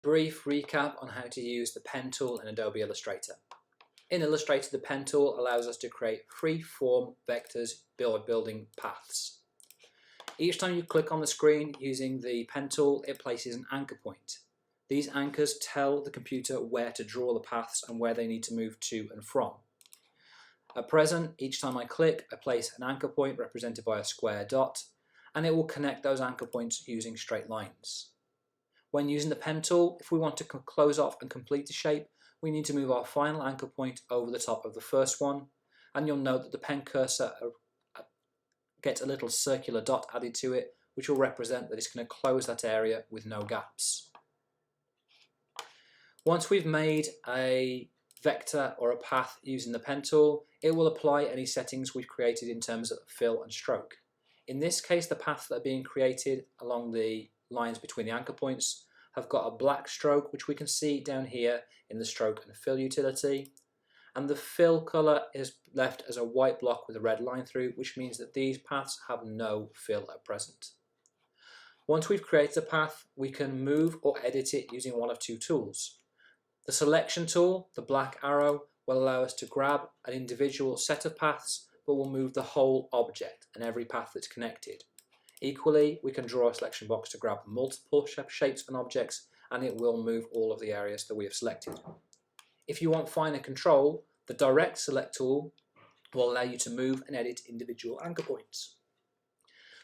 brief recap on how to use the pen tool in Adobe Illustrator. In Illustrator, the pen tool allows us to create free-form vectors building paths. Each time you click on the screen using the pen tool, it places an anchor point. These anchors tell the computer where to draw the paths and where they need to move to and from. At present, each time I click, I place an anchor point represented by a square dot, and it will connect those anchor points using straight lines. When using the pen tool, if we want to close off and complete the shape, we need to move our final anchor point over the top of the first one, and you'll note that the pen cursor gets a little circular dot added to it, which will represent that it's going to close that area with no gaps. Once we've made a vector or a path using the pen tool, it will apply any settings we've created in terms of fill and stroke. In this case, the paths that are being created along the lines between the anchor points have got a black stroke, which we can see down here in the stroke and fill utility, and the fill colour is left as a white block with a red line through, which means that these paths have no fill at present. Once we've created a path, we can move or edit it using one of two tools. The selection tool, the black arrow, will allow us to grab an individual set of paths, but will move the whole object and every path that's connected. Equally, we can draw a selection box to grab multiple shapes and objects, and it will move all of the areas that we have selected. If you want finer control, the direct select tool will allow you to move and edit individual anchor points.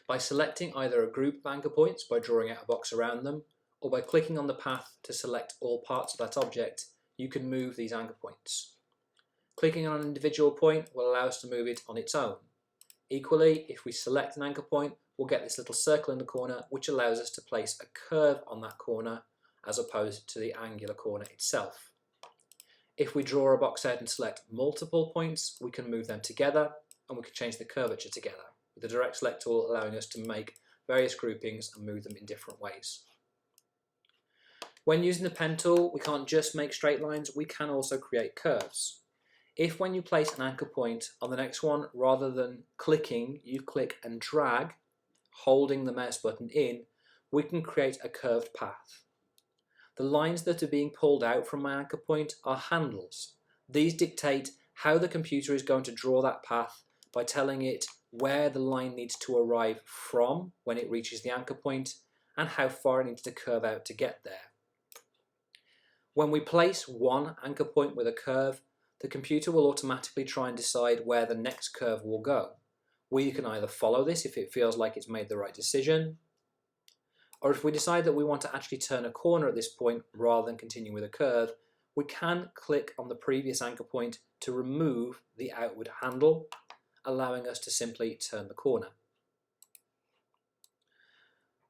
By selecting either a group of anchor points by drawing out a box around them, or by clicking on the path to select all parts of that object, you can move these anchor points. Clicking on an individual point will allow us to move it on its own. Equally, if we select an anchor point, we'll get this little circle in the corner, which allows us to place a curve on that corner as opposed to the angular corner itself. If we draw a box out and select multiple points, we can move them together and we can change the curvature together, with the direct select tool allowing us to make various groupings and move them in different ways. When using the pen tool, we can't just make straight lines, we can also create curves. If when you place an anchor point on the next one, rather than clicking, you click and drag, holding the mouse button in, we can create a curved path. The lines that are being pulled out from my anchor point are handles. These dictate how the computer is going to draw that path by telling it where the line needs to arrive from when it reaches the anchor point and how far it needs to curve out to get there. When we place one anchor point with a curve, the computer will automatically try and decide where the next curve will go. We can either follow this if it feels like it's made the right decision, or if we decide that we want to actually turn a corner at this point rather than continue with a curve, we can click on the previous anchor point to remove the outward handle, allowing us to simply turn the corner.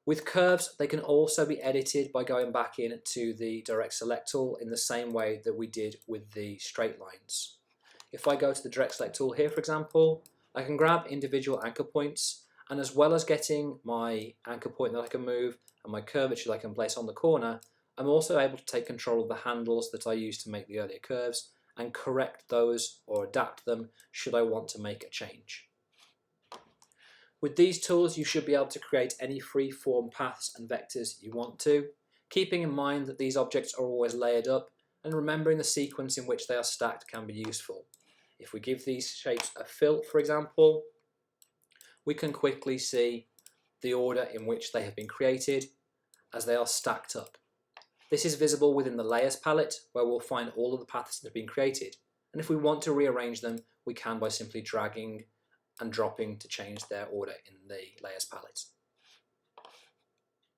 With curves, they can also be edited by going back into the direct select tool in the same way that we did with the straight lines. If I go to the direct select tool here, for example, I can grab individual anchor points, and as well as getting my anchor point that I can move and my curvature that I can place on the corner, I'm also able to take control of the handles that I used to make the earlier curves and correct those or adapt them should I want to make a change. With these tools, you should be able to create any free-form paths and vectors you want to, keeping in mind that these objects are always layered up, and remembering the sequence in which they are stacked can be useful. If we give these shapes a fill, for example, we can quickly see the order in which they have been created as they are stacked up. This is visible within the Layers palette, where we'll find all of the paths that have been created, and if we want to rearrange them, we can by simply dragging and dropping to change their order in the Layers palette.